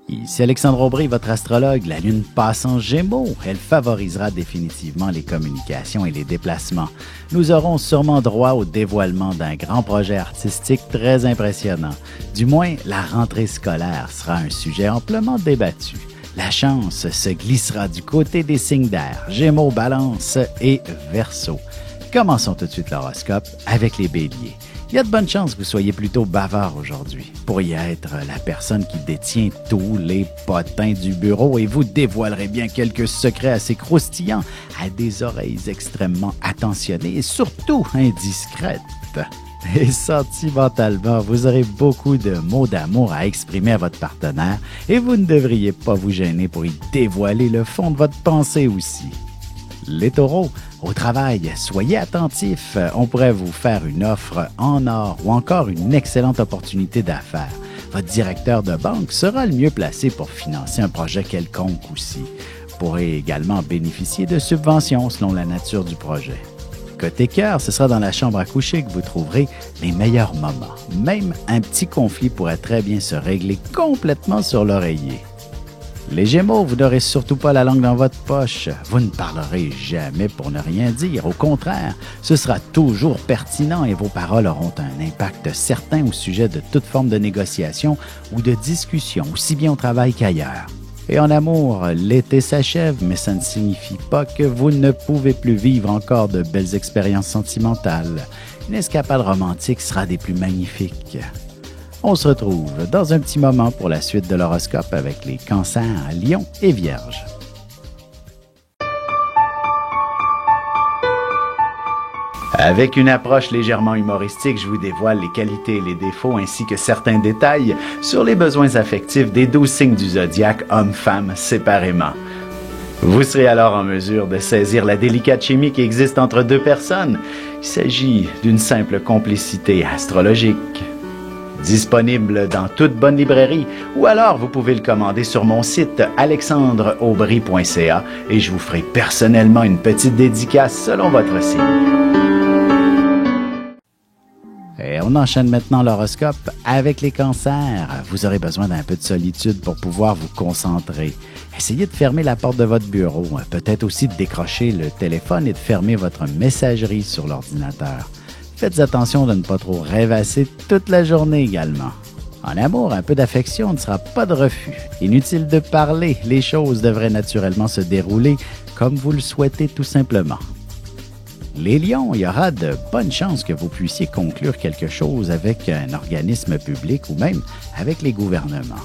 Ici Alexandre Aubry, votre astrologue. La lune passe en Gémeaux. Elle favorisera définitivement les communications et les déplacements. Nous aurons sûrement droit au dévoilement d'un grand projet artistique très impressionnant. Du moins, la rentrée scolaire sera un sujet amplement débattu. La chance se glissera du côté des signes d'air, Gémeaux, Balance et Verseau. Commençons tout de suite l'horoscope avec les Béliers. Il y a de bonnes chances que vous soyez plutôt bavard aujourd'hui. Vous pourriez être la personne qui détient tous les potins du bureau et vous dévoilerez bien quelques secrets assez croustillants à des oreilles extrêmement attentionnées et surtout indiscrètes. Et sentimentalement, vous aurez beaucoup de mots d'amour à exprimer à votre partenaire et vous ne devriez pas vous gêner pour y dévoiler le fond de votre pensée aussi. Les taureaux, au travail, soyez attentifs. On pourrait vous faire une offre en or ou encore une excellente opportunité d'affaires. Votre directeur de banque sera le mieux placé pour financer un projet quelconque aussi. Vous pourrez également bénéficier de subventions selon la nature du projet. Côté cœur, ce sera dans la chambre à coucher que vous trouverez les meilleurs moments. Même un petit conflit pourrait très bien se régler complètement sur l'oreiller. Les Gémeaux, vous n'aurez surtout pas la langue dans votre poche. Vous ne parlerez jamais pour ne rien dire. Au contraire, ce sera toujours pertinent et vos paroles auront un impact certain au sujet de toute forme de négociation ou de discussion, aussi bien au travail qu'ailleurs. Et en amour, l'été s'achève, mais ça ne signifie pas que vous ne pouvez plus vivre encore de belles expériences sentimentales. Une escapade romantique sera des plus magnifiques. On se retrouve dans un petit moment pour la suite de l'horoscope avec les cancers, lions et vierges. Avec une approche légèrement humoristique, je vous dévoile les qualités et les défauts ainsi que certains détails sur les besoins affectifs des 12 signes du zodiaque, hommes-femmes séparément. Vous serez alors en mesure de saisir la délicate chimie qui existe entre deux personnes. Il s'agit d'une simple complicité astrologique. Disponible dans toute bonne librairie ou alors vous pouvez le commander sur mon site alexandreaubry.ca et je vous ferai personnellement une petite dédicace selon votre signe. Et on enchaîne maintenant l'horoscope avec les cancers. Vous aurez besoin d'un peu de solitude pour pouvoir vous concentrer. Essayez de fermer la porte de votre bureau, peut-être aussi de décrocher le téléphone et de fermer votre messagerie sur l'ordinateur. Faites attention de ne pas trop rêvasser toute la journée également. En amour, un peu d'affection ne sera pas de refus. Inutile de parler, les choses devraient naturellement se dérouler comme vous le souhaitez tout simplement. Les lions, il y aura de bonnes chances que vous puissiez conclure quelque chose avec un organisme public ou même avec les gouvernements.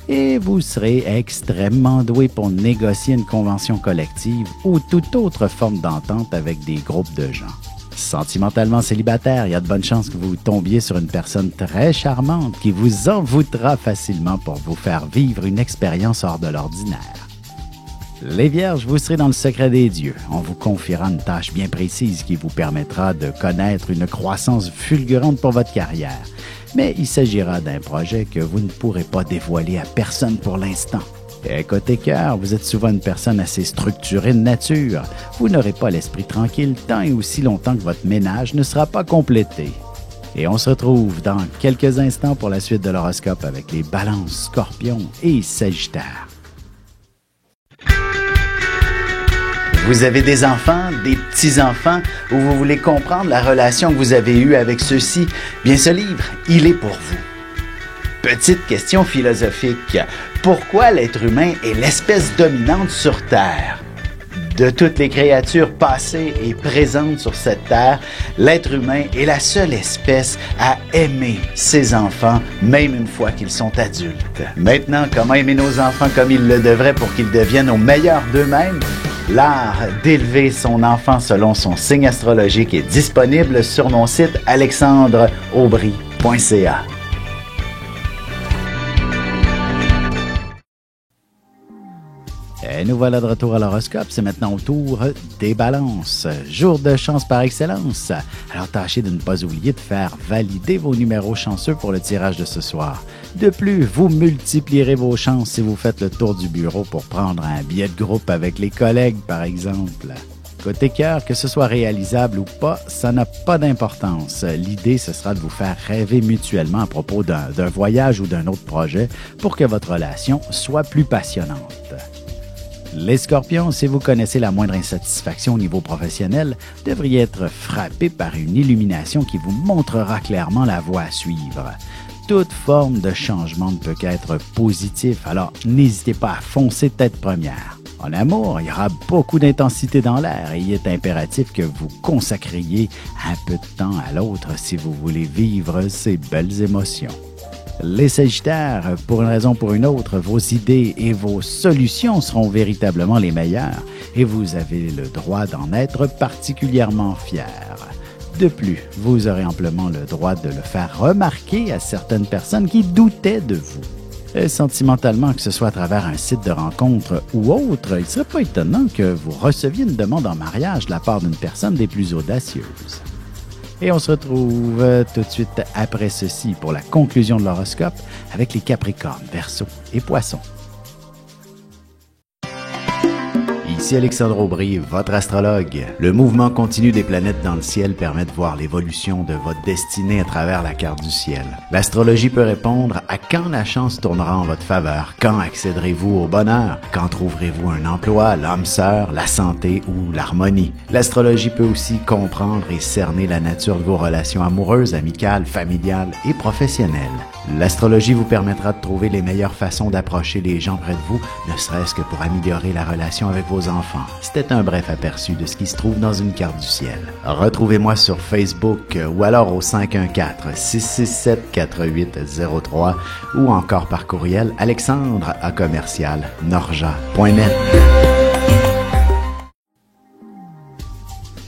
Et vous serez extrêmement doué pour négocier une convention collective ou toute autre forme d'entente avec des groupes de gens. Sentimentalement célibataire, il y a de bonnes chances que vous tombiez sur une personne très charmante qui vous envoûtera facilement pour vous faire vivre une expérience hors de l'ordinaire. Les Vierges, vous serez dans le secret des dieux. On vous confiera une tâche bien précise qui vous permettra de connaître une croissance fulgurante pour votre carrière. Mais il s'agira d'un projet que vous ne pourrez pas dévoiler à personne pour l'instant. Et côté cœur, vous êtes souvent une personne assez structurée de nature. Vous n'aurez pas l'esprit tranquille tant et aussi longtemps que votre ménage ne sera pas complété. Et on se retrouve dans quelques instants pour la suite de l'horoscope avec les Balances, Scorpions et Sagittaires. Vous avez des enfants, des petits-enfants, ou vous voulez comprendre la relation que vous avez eue avec ceux-ci? Bien, ce livre, il est pour vous. Petite question philosophique. Pourquoi l'être humain est l'espèce dominante sur Terre? De toutes les créatures passées et présentes sur cette Terre, l'être humain est la seule espèce à aimer ses enfants, même une fois qu'ils sont adultes. Maintenant, comment aimer nos enfants comme ils le devraient pour qu'ils deviennent au meilleur d'eux-mêmes? L'art d'élever son enfant selon son signe astrologique est disponible sur mon site alexandreaubry.ca. Et nous voilà de retour à l'horoscope. C'est maintenant au tour des balances. Jour de chance par excellence. Alors tâchez de ne pas oublier de faire valider vos numéros chanceux pour le tirage de ce soir. De plus, vous multiplierez vos chances si vous faites le tour du bureau pour prendre un billet de groupe avec les collègues, par exemple. Côté cœur, que ce soit réalisable ou pas, ça n'a pas d'importance. L'idée, ce sera de vous faire rêver mutuellement à propos d'un voyage ou d'un autre projet pour que votre relation soit plus passionnante. Les Scorpions, si vous connaissez la moindre insatisfaction au niveau professionnel, devriez être frappé par une illumination qui vous montrera clairement la voie à suivre. Toute forme de changement ne peut qu'être positif, alors n'hésitez pas à foncer tête première. En amour, il y aura beaucoup d'intensité dans l'air et il est impératif que vous consacriez un peu de temps à l'autre si vous voulez vivre ces belles émotions. Les Sagittaires, pour une raison ou pour une autre, vos idées et vos solutions seront véritablement les meilleures et vous avez le droit d'en être particulièrement fier. De plus, vous aurez amplement le droit de le faire remarquer à certaines personnes qui doutaient de vous. Sentimentalement, que ce soit à travers un site de rencontre ou autre, il ne serait pas étonnant que vous receviez une demande en mariage de la part d'une personne des plus audacieuses. Et on se retrouve tout de suite après ceci pour la conclusion de l'horoscope avec les Capricornes, Verseaux et Poissons. Ici Alexandre Aubry, votre astrologue. Le mouvement continu des planètes dans le ciel permet de voir l'évolution de votre destinée à travers la carte du ciel. L'astrologie peut répondre à quand la chance tournera en votre faveur, quand accéderez-vous au bonheur, quand trouverez-vous un emploi, l'âme sœur, la santé ou l'harmonie. L'astrologie peut aussi comprendre et cerner la nature de vos relations amoureuses, amicales, familiales et professionnelles. L'astrologie vous permettra de trouver les meilleures façons d'approcher les gens près de vous, ne serait-ce que pour améliorer la relation avec vos enfants. C'était un bref aperçu de ce qui se trouve dans une carte du ciel. Retrouvez-moi sur Facebook ou alors au 514-667-4803 ou encore par courriel alexandre@norja.net.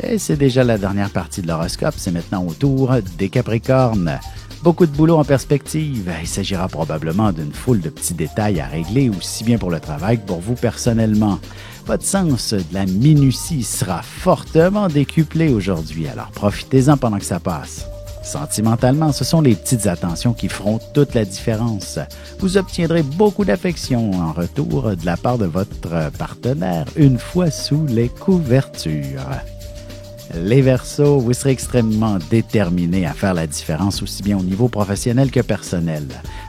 Et c'est déjà la dernière partie de l'horoscope, c'est maintenant au tour des Capricornes. Beaucoup de boulot en perspective. Il s'agira probablement d'une foule de petits détails à régler, aussi bien pour le travail que pour vous personnellement. Votre sens de la minutie sera fortement décuplé aujourd'hui, alors profitez-en pendant que ça passe. Sentimentalement, ce sont les petites attentions qui feront toute la différence. Vous obtiendrez beaucoup d'affection en retour de la part de votre partenaire une fois sous les couvertures. Les Verseaux, vous serez extrêmement déterminés à faire la différence aussi bien au niveau professionnel que personnel.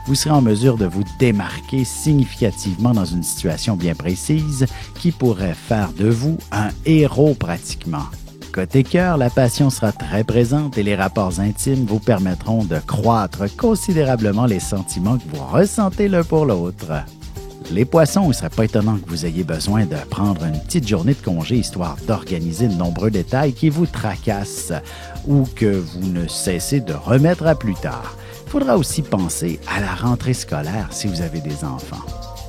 Vous serez en mesure de vous démarquer significativement dans une situation bien précise qui pourrait faire de vous un héros pratiquement. Côté cœur, la passion sera très présente et les rapports intimes vous permettront de croître considérablement les sentiments que vous ressentez l'un pour l'autre. Les Poissons, il ne serait pas étonnant que vous ayez besoin de prendre une petite journée de congé histoire d'organiser de nombreux détails qui vous tracassent ou que vous ne cessez de remettre à plus tard. Il faudra aussi penser à la rentrée scolaire si vous avez des enfants.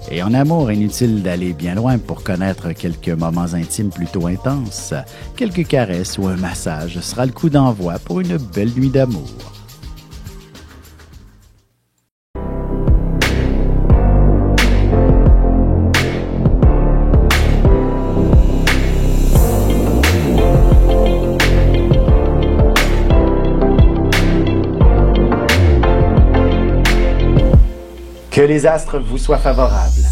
Et en amour, inutile d'aller bien loin pour connaître quelques moments intimes plutôt intenses. Quelques caresses ou un massage sera le coup d'envoi pour une belle nuit d'amour. Que les astres vous soient favorables.